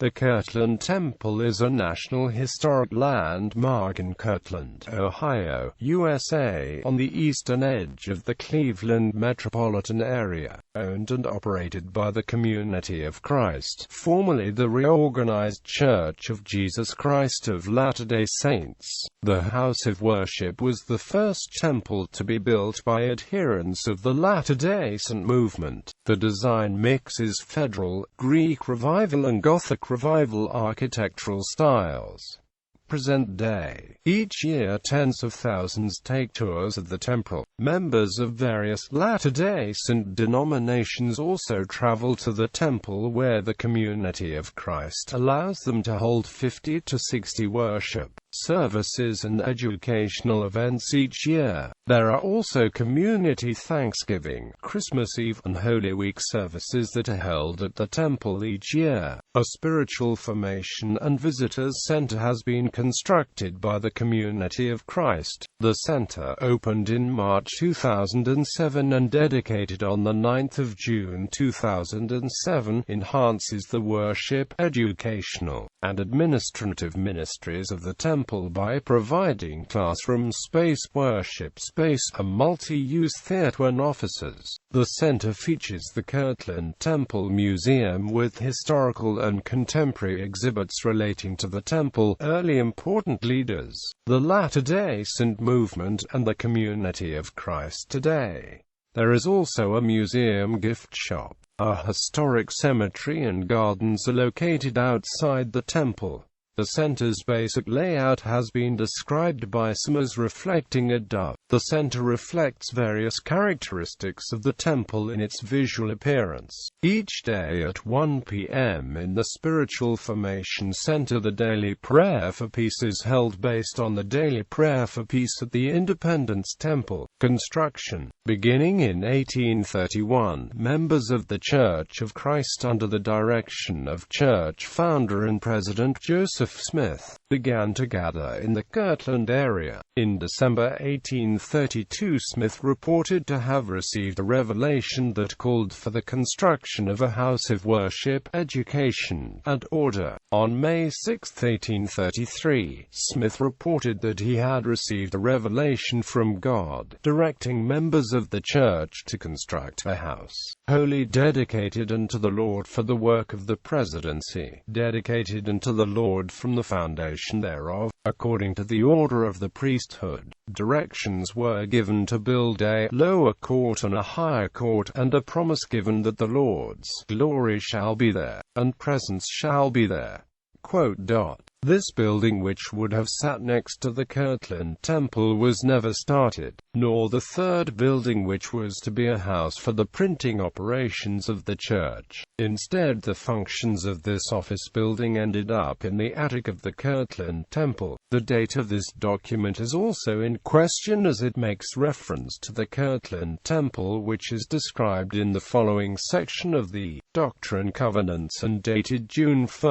The Kirtland Temple is a National Historic Landmark in Kirtland, Ohio, USA, on the eastern edge of the Cleveland metropolitan area, owned and operated by the Community of Christ, formerly the Reorganized Church of Jesus Christ of Latter-day Saints. The house of worship was the first temple to be built by adherents of the Latter-day Saint movement. The design mixes Federal, Greek Revival and Gothic Revival architectural styles. Present day. Each year tens of thousands take tours of the temple. Members of various Latter-day Saint denominations also travel to the temple, where the Community of Christ allows them to hold 50 to 60 worship services and educational events each year. There are also community Thanksgiving, Christmas Eve, and Holy Week services that are held at the temple each year. A spiritual formation and visitors center has been constructed by the Community of Christ. The center opened in March 2007 and dedicated on the 9th of June 2007, enhances the worship, educational, and administrative ministries of the temple by providing classroom space, worship space, a multi-use theater and offices. The center features the Kirtland Temple Museum with historical and contemporary exhibits relating to the temple, early important leaders, the Latter-day Saint movement, and the Community of Christ today. There is also a museum gift shop. A historic cemetery and gardens are located outside the temple. The center's basic layout has been described by some as reflecting a dove. The center reflects various characteristics of the temple in its visual appearance. Each day at 1 p.m. in the Spiritual Formation Center, the daily prayer for peace is held based on the daily prayer for peace at the Independence Temple. Construction. Beginning in 1831, members of the Church of Christ under the direction of church founder and President Joseph Smith began to gather in the Kirtland area. In December 1832, Smith reported to have received a revelation that called for the construction of a house of worship, education, and order. On May 6, 1833, Smith reported that he had received a revelation from God, directing members of the church to construct a house, wholly dedicated unto the Lord for the work of the presidency, dedicated unto the Lord from the foundation thereof, according to the order of the priesthood. Directions were given to build a lower court and a higher court, and a promise given that the Lord's glory shall be there, and presence shall be there. This building, which would have sat next to the Kirtland Temple, was never started, nor the third building, which was to be a house for the printing operations of the church. Instead, the functions of this office building ended up in the attic of the Kirtland Temple. The date of this document is also in question, as it makes reference to the Kirtland Temple, which is described in the following section of the Doctrine and Covenants and dated June 1,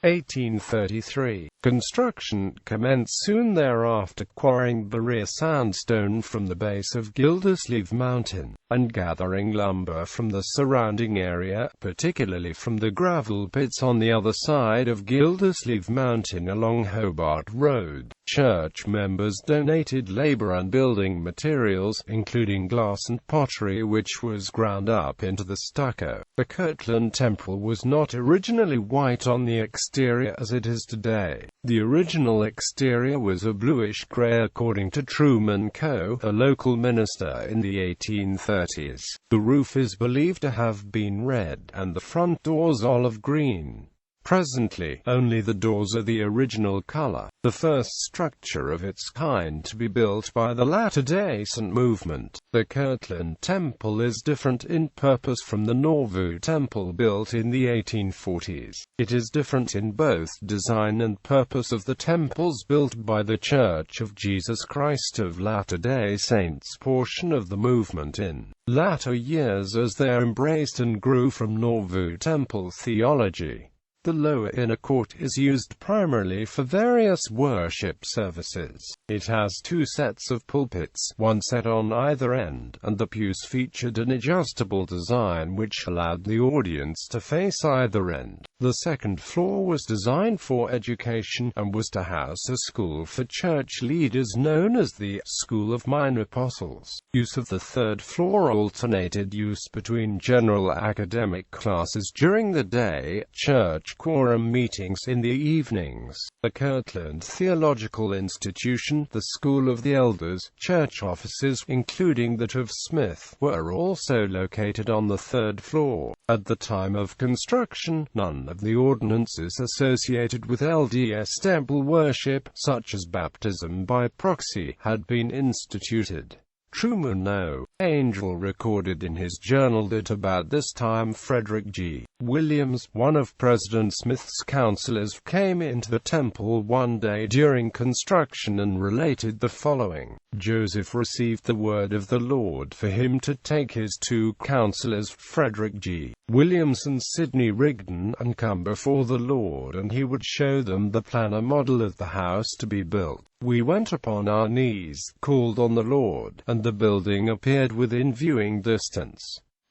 1833. Construction commenced soon thereafter, quarrying barrier sandstone from the base of Gildersleeve Mountain, and gathering lumber from the surrounding area, particularly from the gravel pits on the other side of Gildersleeve Mountain along Hobart Road. Church members donated labor and building materials, including glass and pottery, which was ground up into the stucco. The Kirtland Temple was not originally white on the exterior as it is today. The original exterior was a bluish-gray, according to Truman Coe, a local minister in the 1830s. The roof is believed to have been red, and the front doors olive green. Presently, only the doors are the original color, the first structure of its kind to be built by the Latter-day Saint movement. The Kirtland Temple is different in purpose from the Nauvoo Temple built in the 1840s. It is different in both design and purpose of the temples built by the Church of Jesus Christ of Latter-day Saints portion of the movement in latter years, as they embraced and grew from Nauvoo Temple theology. The lower inner court is used primarily for various worship services. It has two sets of pulpits, one set on either end, and the pews featured an adjustable design which allowed the audience to face either end. The second floor was designed for education, and was to house a school for church leaders known as the School of Minor Apostles. Use of the third floor alternated use between general academic classes during the day, church quorum meetings in the evenings, the Kirtland Theological Institution, the School of the Elders, church offices, including that of Smith, were also located on the third floor. At the time of construction, none of the ordinances associated with LDS temple worship, such as baptism by proxy, had been instituted. Truman O. Angell recorded in his journal that about this time Frederick G. Williams, one of President Smith's counselors, came into the temple one day during construction and related the following. Joseph received the word of the Lord for him to take his two counselors, Frederick G. Williams and Sidney Rigdon, and come before the Lord, and he would show them the plan or model of the house to be built. We went upon our knees, called on the Lord, and the building appeared within viewing distance,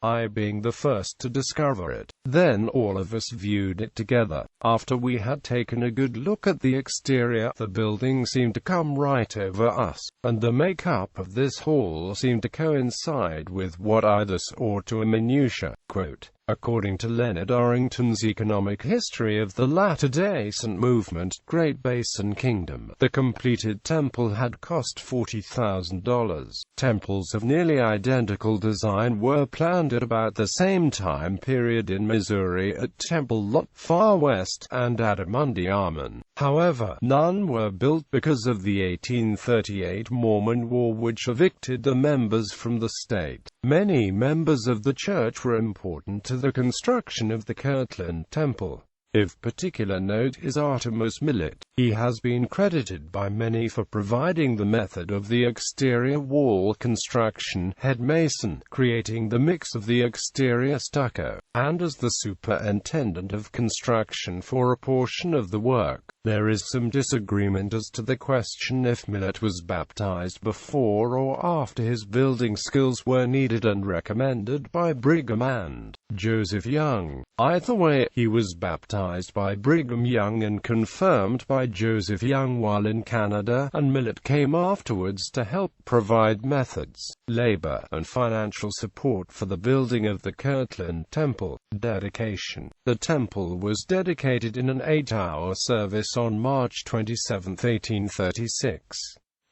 I being the first to discover it. Then all of us viewed it together. After we had taken a good look at the exterior, the building seemed to come right over us, and the make-up of this hall seemed to coincide with what I thus saw to a minutiae. Quote, according to Leonard Arrington's Economic History of the Latter-day Saint Movement, Great Basin Kingdom, the completed temple had cost $40,000. Temples of nearly identical design were planned at about the same time period in Missouri at Temple Lot, Far West, and Adamundi Arman. However, none were built because of the 1838 Mormon War, which evicted the members from the state. Many members of the church were important to the construction of the Kirtland Temple. Of particular note is Artemus Millet. He has been credited by many for providing the method of the exterior wall construction, head mason, creating the mix of the exterior stucco, and as the superintendent of construction for a portion of the work. There is some disagreement as to the question if Millet was baptized before or after his building skills were needed and recommended by Brigham and Joseph Young. Either way, he was baptized by Brigham Young and confirmed by Joseph Young while in Canada, and Millet came afterwards to help provide methods, labor, and financial support for the building of the Kirtland Temple. Dedication. The temple was dedicated in an 8-hour service on March 27, 1836.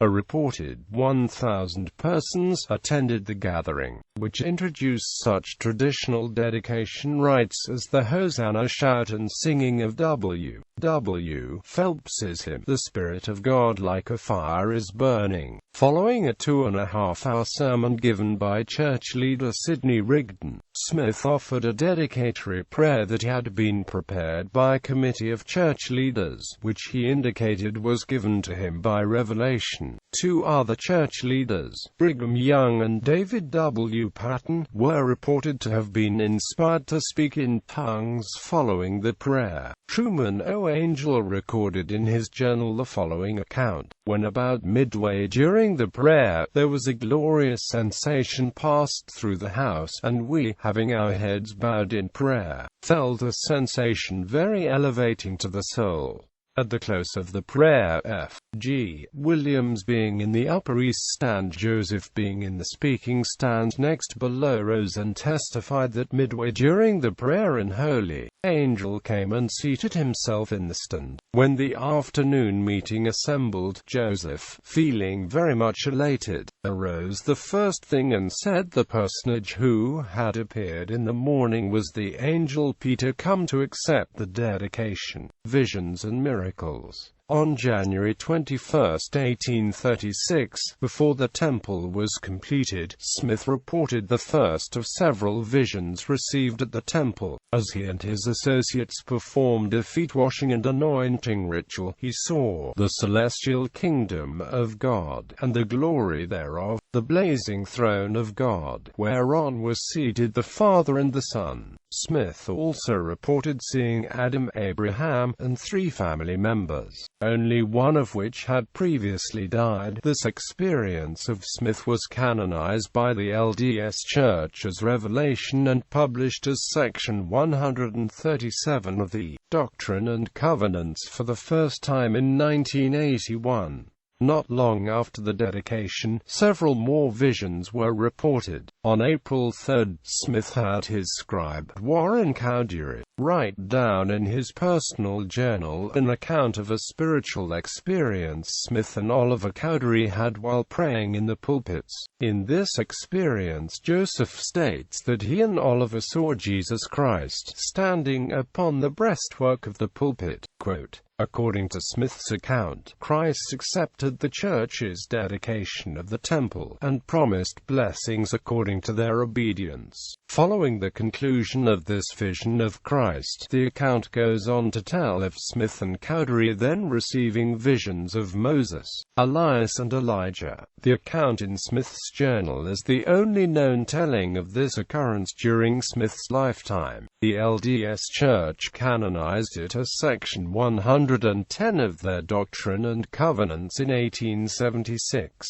A reported 1,000 persons attended the gathering, which introduced such traditional dedication rites as the Hosanna shout and singing of W. Phelps's hymn, "The Spirit of God like a fire is burning," following a 2.5-hour sermon given by church leader Sidney Rigdon. Smith offered a dedicatory prayer that had been prepared by a committee of church leaders, which he indicated was given to him by revelation. Two other church leaders, Brigham Young and David W. Patton, were reported to have been inspired to speak in tongues following the prayer. Truman O. Angell recorded in his journal the following account. When about midway during the prayer, there was a glorious sensation passed through the house, and we, having our heads bowed in prayer, felt a sensation very elevating to the soul. At the close of the prayer, F. G. Williams being in the upper east stand, Joseph being in the speaking stand next below, rose and testified that midway during the prayer an holy angel came and seated himself in the stand. When the afternoon meeting assembled, Joseph, feeling very much elated, arose the first thing and said the personage who had appeared in the morning was the angel Peter, come to accept the dedication, visions and miracles. On January 21, 1836, before the temple was completed, Smith reported the first of several visions received at the temple. As he and his associates performed a feet-washing and anointing ritual, he saw the celestial kingdom of God, and the glory thereof. the blazing throne of God, whereon was seated the Father and the Son. Smith also reported seeing Adam, Abraham, and 3 family members, only one of which had previously died. This experience of Smith was canonized by the LDS Church as Revelation and published as Section 137 of the Doctrine and Covenants for the first time in 1981. Not long after the dedication, several more visions were reported. On April 3, Smith had his scribe, Warren Cowdery, write down in his personal journal an account of a spiritual experience Smith and Oliver Cowdery had while praying in the pulpits. In this experience, Joseph states that he and Oliver saw Jesus Christ standing upon the breastwork of the pulpit. Quote, according to Smith's account, Christ accepted the church's dedication of the temple, and promised blessings according to their obedience. Following the conclusion of this vision of Christ, the account goes on to tell of Smith and Cowdery then receiving visions of Moses, Elias and Elijah. The account in Smith's journal is the only known telling of this occurrence during Smith's lifetime. The LDS Church canonized it as Section 110 of their Doctrine and Covenants in 1876.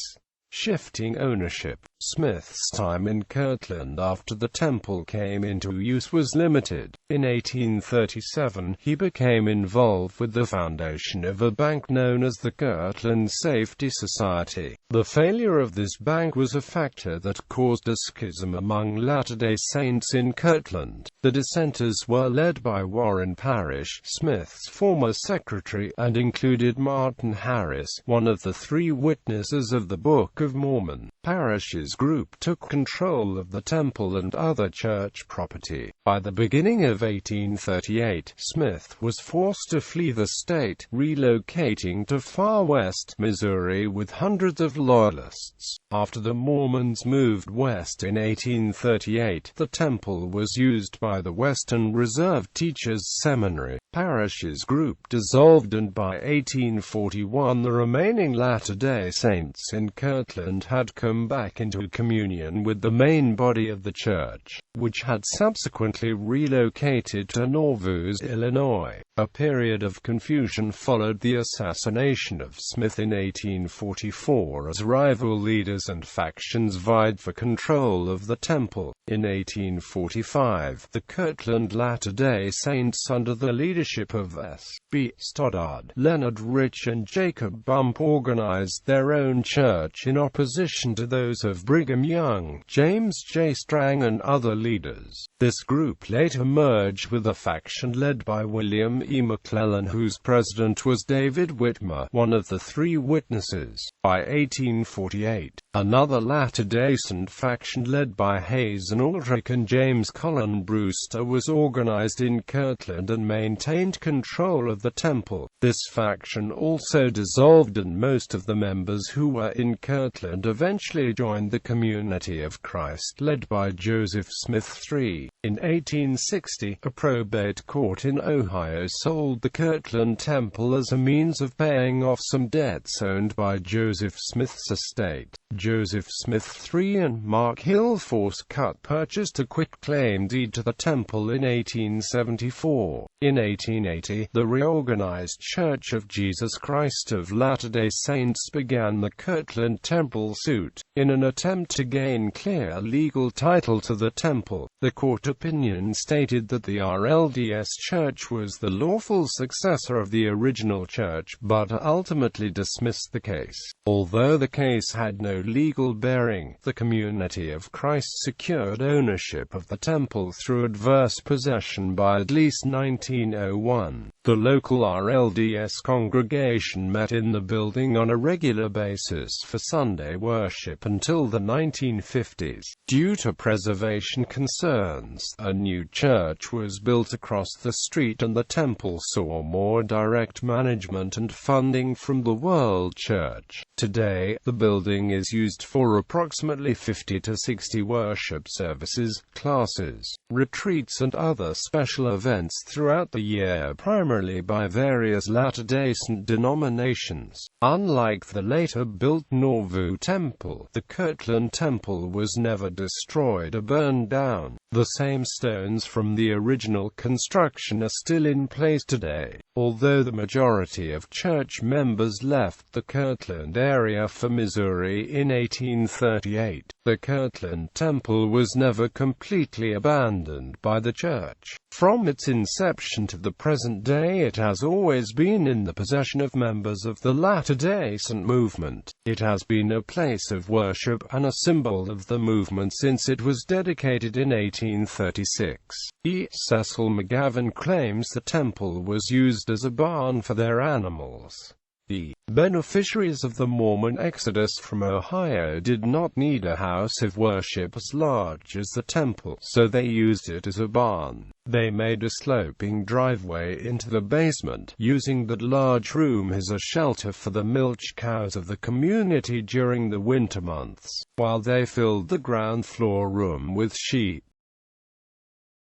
Shifting ownership. Smith's time in Kirtland after the temple came into use was limited. In 1837, he became involved with the foundation of a bank known as the Kirtland Safety Society. The failure of this bank was a factor that caused a schism among Latter-day Saints in Kirtland. The dissenters were led by Warren Parrish, Smith's former secretary, and included Martin Harris, one of the 3 witnesses of the Book of Mormon. Parrish's group took control of the temple and other church property. By the beginning of 1838, Smith was forced to flee the state, relocating to far west Missouri with hundreds of loyalists. After the Mormons moved west in 1838, the temple was used by the Western Reserve Teachers Seminary. Parrish's group dissolved, and by 1841 the remaining Latter-day Saints in Kirtland had come back into communion with the main body of the church, which had subsequently relocated to Nauvoo, Illinois. A period of confusion followed the assassination of Smith in 1844 as rival leaders and factions vied for control of the temple. In 1845, the Kirtland Latter-day Saints under the leadership of S.B. Stoddard, Leonard Rich and Jacob Bump organized their own church in opposition to those of Brigham Young, James J. Strang and other leaders. This group later merged with a faction led by William E. McClellan, whose president was David Whitmer, one of the 3 witnesses. By 1848, another Latter-day Saint faction led by Hazen Aldrich and James Colin Brewster was organized in Kirtland and maintained control of the temple. This faction also dissolved, and most of the members who were in Kirtland eventually joined the Community of Christ led by Joseph Smith III. In 1860, a probate court in Ohio sold the Kirtland Temple as a means of paying off some debts owed by Joseph Smith's estate. Joseph Smith III and Mark Hill Forcecut purchased a quitclaim deed to the temple in 1874. In 1880, the Reorganized Church of Jesus Christ of Latter-day Saints began the Kirtland Temple suit. In an attempt to gain clear legal title to the temple, the court opinion stated that the RLDS Church was the lawful successor of the original church, but ultimately dismissed the case. Although the case had no legal bearing, the Community of Christ secured ownership of the temple through adverse possession by at least 1901. The local RLDS congregation met in the building on a regular basis for Sunday worship until the 1950s. Due to preservation concerns, a new church was built across the street and the temple saw more direct management and funding from the World Church. Today, the building is used for approximately 50 to 60 worship services, classes, retreats and other special events throughout the year, primarily primarily by various Latter-day Saint denominations. Unlike the later-built Nauvoo Temple, the Kirtland Temple was never destroyed or burned down. The same stones from the original construction are still in place today. Although the majority of church members left the Kirtland area for Missouri in 1838, the Kirtland Temple was never completely abandoned by the church. From its inception to the present day, it has always been in the possession of members of the Latter-day Saint movement. It has been a place of worship and a symbol of the movement since it was dedicated in 1836. E. Cecil McGavin claims the temple was used as a barn for their animals. The beneficiaries of the Mormon exodus from Ohio did not need a house of worship as large as the temple, so they used it as a barn. They made a sloping driveway into the basement, using that large room as a shelter for the milch cows of the community during the winter months, while they filled the ground floor room with sheep.